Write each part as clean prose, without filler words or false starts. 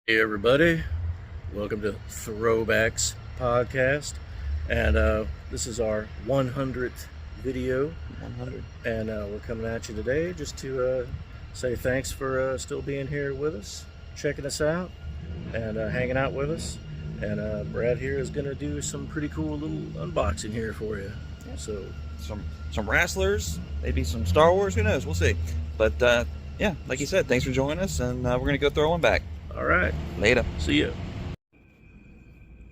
Hey everybody, welcome to Throwbacks Podcast, and this is our 100th video, 100. and we're coming at you today just to say thanks for still being here with us, checking us out, and hanging out with us. And Brad here is going to do some pretty cool little unboxing here for you. Yeah. So Some wrestlers, maybe some Star Wars, who knows? We'll see. But yeah, like you said, thanks for joining us, and we're gonna go throw one back. all right, Later. see ya.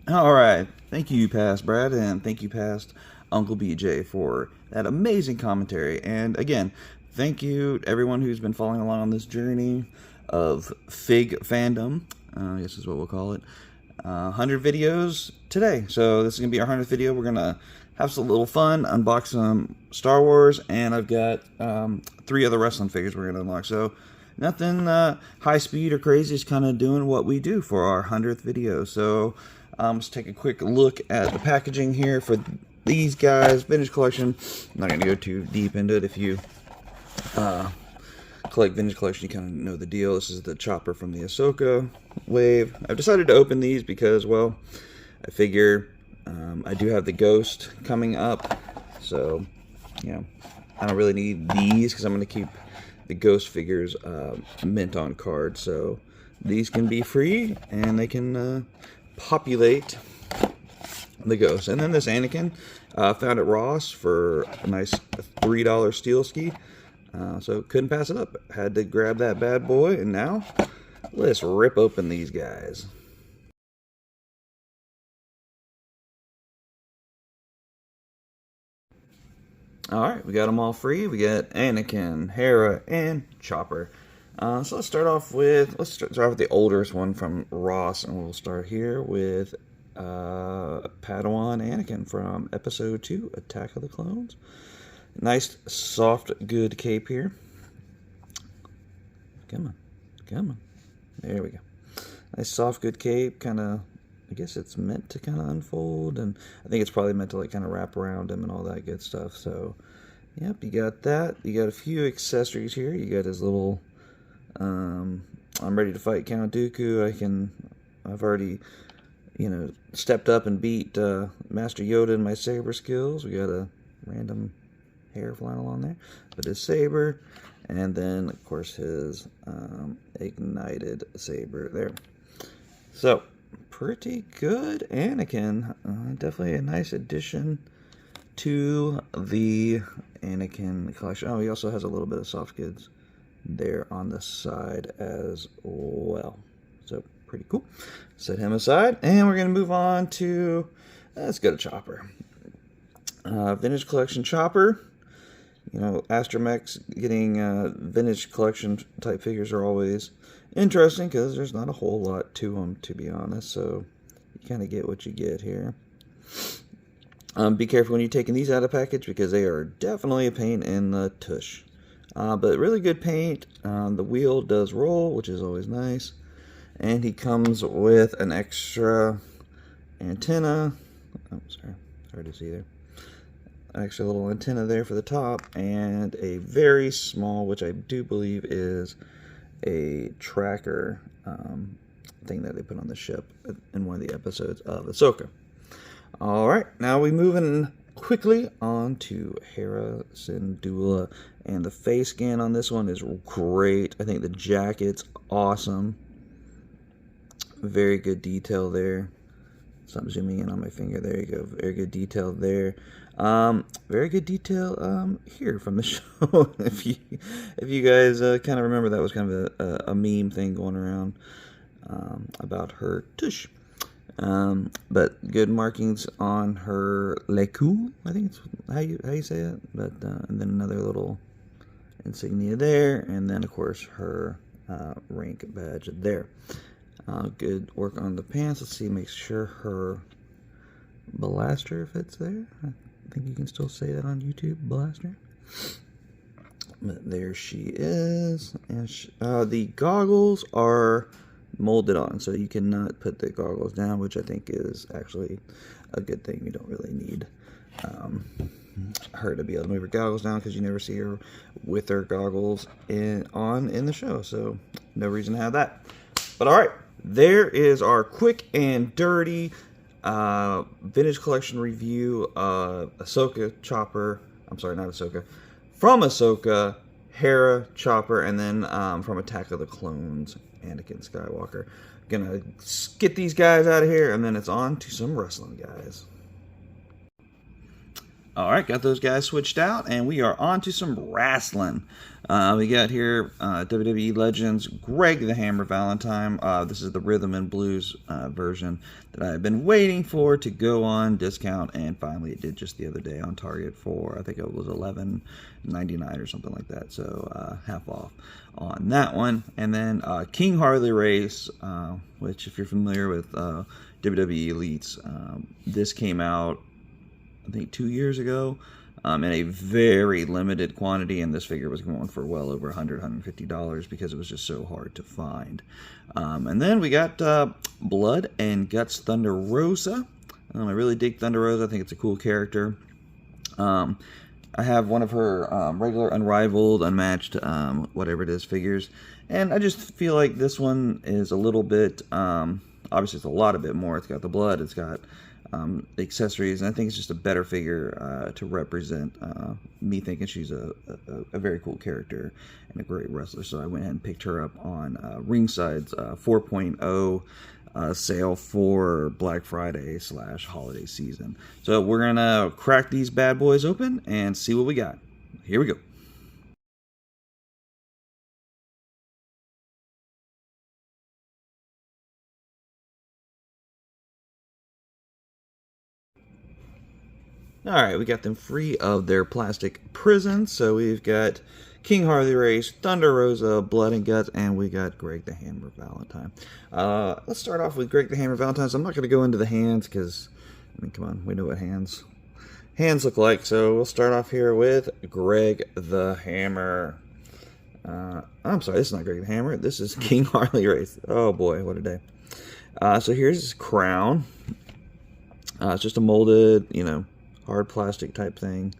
All right. Thank you, Past Brad, and thank you, Past Uncle BJ, for that amazing commentary. And again, thank you to everyone who's been following along on this journey of Fig fandom. I guess is what we'll call it. 100 videos today. So this is gonna be our 100th video. We're gonna have some little fun, unbox some Star Wars, and I've got 3 other wrestling figures we're gonna unlock. So nothing high speed or crazy, just kind of doing what we do for our 100th video. So let's take a quick look at the packaging here for these guys. Vintage collection. I'm not gonna go too deep into it. If you collect vintage collection, you kind of know the deal. This is the chopper from the Ahsoka wave. I've decided to open these because, well, I figure I do have the Ghost coming up, so you know I don't really need these because I'm going to keep the Ghost figures mint on card. So these can be free and they can populate the Ghost. And then this Anakin, found at Ross for a nice $3 steel ski. So couldn't pass it up. Had to grab that bad boy, and now let's rip open these guys. Alright, we got them all free. We got Anakin, Hera, and Chopper. So let's start off with the oldest one from Ross, and we'll start here with Padawan Anakin from Episode 2, Attack of the Clones. Nice, soft, good cape here. Come on. There we go. Nice, soft, good cape. Kind of, I guess it's meant to kind of unfold, and I think it's probably meant to like kind of wrap around him and all that good stuff. So, yep, you got that. You got a few accessories here. You got his little, I'm ready to fight Count Dooku. I've already, stepped up and beat Master Yoda in my saber skills. We got a random hair flying along there, but his saber, and then of course his ignited saber there. So pretty good Anakin. Definitely a nice addition to the Anakin collection. Oh, he also has a little bit of soft goods there on the side as well. So pretty cool. Set him aside, and we're gonna move on to let's go to Chopper. Vintage collection Chopper. Astromechs getting vintage collection type figures are always interesting because there's not a whole lot to them, to be honest. So you kind of get what you get here. Be careful when you're taking these out of package because they are definitely a pain in the tush. But really good paint. The wheel does roll, which is always nice. And he comes with an extra antenna. Oh, sorry. Hard to see there. Extra little antenna there for the top, and a very small, which I do believe is a tracker thing that they put on the ship in one of the episodes of Ahsoka. Alright, now we moving quickly on to Hera Syndulla, and the face scan on this one is great. I think the jacket's awesome. Very good detail there. So I'm zooming in on my finger. There you go. Very good detail there. Very good detail here from the show. if you guys kind of remember, that was kind of a meme thing going around about her tush. But good markings on her leku. I think it's how you say it. But and then another little insignia there, and then of course her rank badge there. Good work on the pants. Let's see, make sure her blaster fits there. I think you can still say that on YouTube, blaster. But there she is. And the goggles are molded on, so you cannot put the goggles down, which I think is actually a good thing. You don't really need her to be able to move her goggles down because you never see her with her goggles on in the show, so no reason to have that. But all right, there is our quick and dirty vintage collection review of Ahsoka Chopper. I'm sorry, not Ahsoka. From Ahsoka, Hera Chopper, and then from Attack of the Clones, Anakin Skywalker. Gonna get these guys out of here, and then it's on to some wrestling, guys. Alright, got those guys switched out, and we are on to some wrestling. We got here WWE Legends, Greg the Hammer Valentine. This is the Rhythm and Blues version that I've been waiting for to go on discount, and finally it did just the other day on Target for, I think it was $11.99 or something like that, so half off on that one. And then King Harley Race, which if you're familiar with WWE Elites, this came out I think 2 years ago, in a very limited quantity, and this figure was going for well over $150 because it was just so hard to find. And then we got Blood and Guts Thunder Rosa. I really dig Thunder Rosa. I think it's a cool character. I have one of her regular Unrivaled, Unmatched, whatever it is, figures, and I just feel like this one is a little bit, obviously it's a lot of bit more. It's got the blood, it's got the accessories, and I think it's just a better figure to represent me thinking she's a very cool character and a great wrestler. So I went ahead and picked her up on Ringside's 4.0 sale for Black Friday / holiday season. So we're gonna crack these bad boys open and see what we got. Here we go. Alright, we got them free of their plastic prison. So we've got King Harley Race, Thunder Rosa, Blood and Guts, and we got Greg the Hammer Valentine. Let's start off with Greg the Hammer Valentine. So I'm not going to go into the hands because, I mean, come on, we know what hands look like. So we'll start off here with Greg the Hammer. I'm sorry, this is not Greg the Hammer. This is King Harley Race. Oh boy, what a day. So here's his crown. It's just a molded, hard plastic type thing.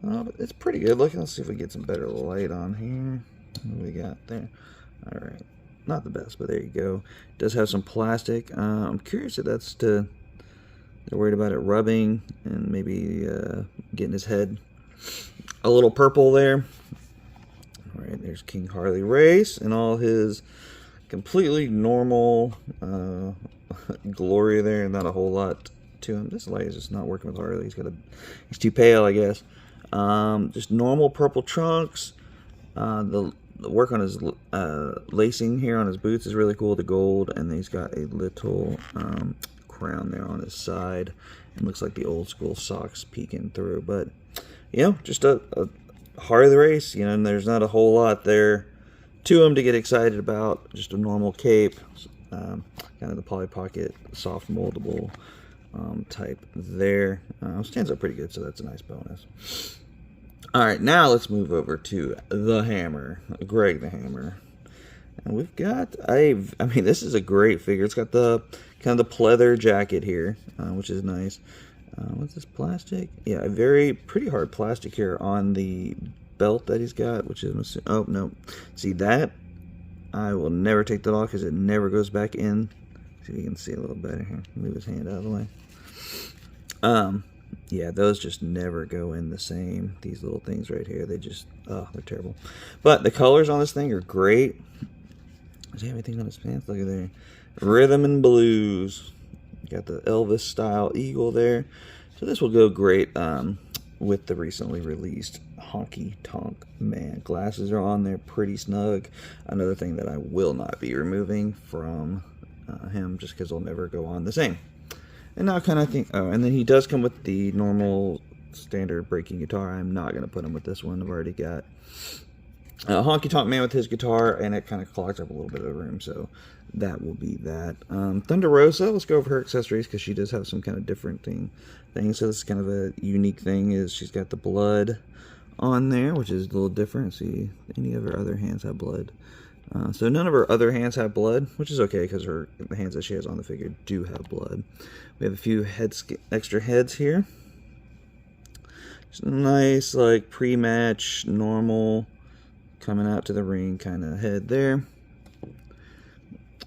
But it's pretty good looking. Let's see if we get some better light on here. What do we got there? Alright. Not the best, but there you go. It does have some plastic. I'm curious if that's they're worried about it rubbing and maybe getting his head a little purple there. Alright, there's King Harley Race and all his completely normal glory there. Not a whole lot to him. This light is just not working with Harley. He's too pale, I guess. Just normal purple trunks. The work on his lacing here on his boots is really cool. The gold, and he's got a little crown there on his side. It looks like the old school socks peeking through. But just a Harley Race. And there's not a whole lot there to him to get excited about. Just a normal cape, kind of the Polly Pocket soft moldable type there. Stands up pretty good, so that's a nice bonus. Alright, now let's move over to the Hammer, Greg the Hammer. And we've got this is a great figure. It's got the kind of the pleather jacket here, which is nice. What's this plastic? Yeah, a very pretty hard plastic here on the belt that he's got, which is, oh no, see that? I will never take that off because it never goes back in. See if you can see a little better here. Move his hand out of the way. Yeah, those just never go in the same. These little things right here, they're terrible. But the colors on this thing are great. Does he have anything on his pants? Look at there. Rhythm and Blues. Got the Elvis style eagle there. So this will go great with the recently released Honky Tonk Man. Glasses are on there, pretty snug. Another thing that I will not be removing from him just because they'll never go on the same. And now kind of think, and then he does come with the normal standard breaking guitar. I'm not going to put him with this one. I've already got Honky Tonk Man with his guitar, and it kind of clogs up a little bit of the room, so that will be that. Thunder Rosa, let's go over her accessories because she does have some kind of different things. So this is kind of a unique thing, is she's got the blood on there, which is a little different. See, any of her other hands have blood. So none of her other hands have blood, which is okay because the hands that she has on the figure do have blood. We have a few extra heads here. Just nice, like pre-match, normal, coming out to the ring kind of head there.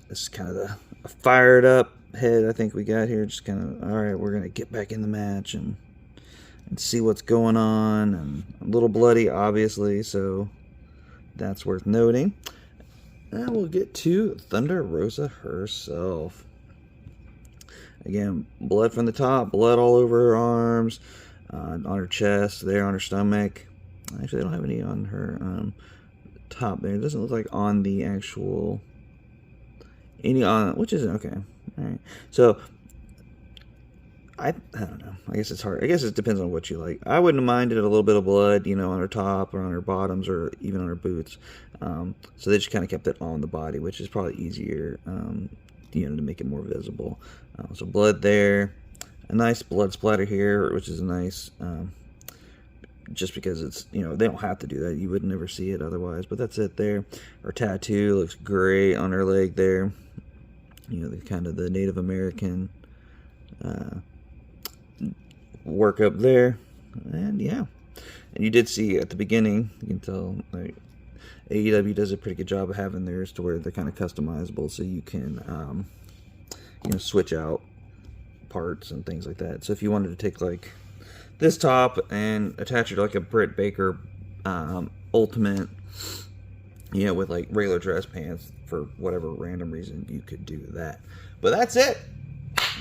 this is kind of the fired up head I think we got here. Just kind of, all right, we're going to get back in the match and see what's going on. And a little bloody, obviously, so that's worth noting. And we'll get to Thunder Rosa herself. Again, blood from the top, blood all over her arms, on her chest, there on her stomach. Actually, I don't have any on her top there. It doesn't look like on the actual any on, which is okay. All right, so I don't know. I guess it's hard. I guess it depends on what you like. I wouldn't have minded a little bit of blood, you know, on her top or on her bottoms or even on her boots. So they just kind of kept it on the body, which is probably easier, you know, to make it more visible. So blood there, a nice blood splatter here, which is nice. Just because it's, you know, they don't have to do that. You would never see it otherwise. But that's it there. Her tattoo looks great on her leg there. You know, the kind of the Native American work up there. And yeah, and you did see at the beginning, you can tell like AEW does a pretty good job of having theirs to where they're kind of customizable, so you can you know, switch out parts and things like that. So if you wanted to take like this top and attach it to like a Britt Baker Ultimate, you know, with like regular dress pants for whatever random reason, you could do that. But that's it.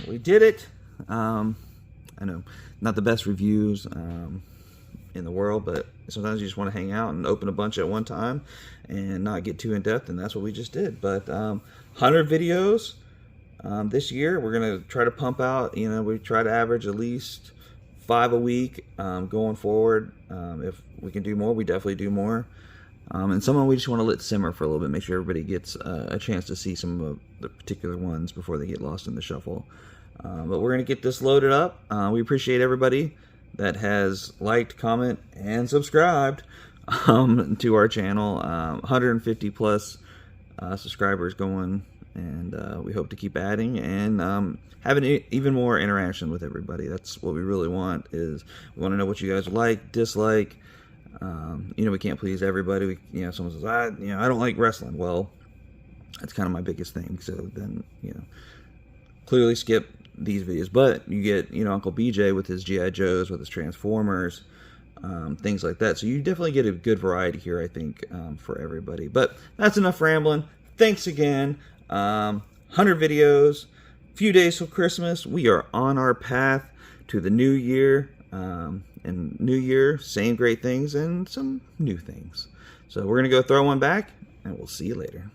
We did it. I know, not the best reviews in the world, but sometimes you just want to hang out and open a bunch at one time and not get too in depth, and that's what we just did. But 100 videos this year. We're gonna try to pump out. You know, we try to average at least 5 a week going forward. If we can do more, we definitely do more. And some of them we just want to let simmer for a little bit, make sure everybody gets a chance to see some of the particular ones before they get lost in the shuffle. But we're going to get this loaded up. We appreciate everybody that has liked, comment, and subscribed to our channel. 150 plus subscribers going, and we hope to keep adding and having even more interaction with everybody. That's what we really want. Is we want to know what you guys like, dislike. You know, we can't please everybody. You know, someone says, I don't like wrestling. Well, that's kind of my biggest thing. So then, you know, clearly skip these videos. But you get, you know, Uncle BJ with his G.I. Joes, with his Transformers, things like that. So you definitely get a good variety here, I think, for everybody. But that's enough rambling. Thanks again. 100 videos, few days till Christmas. We are on our path to the new year. And new year, same great things and some new things. So we're going to go throw one back, and we'll see you later.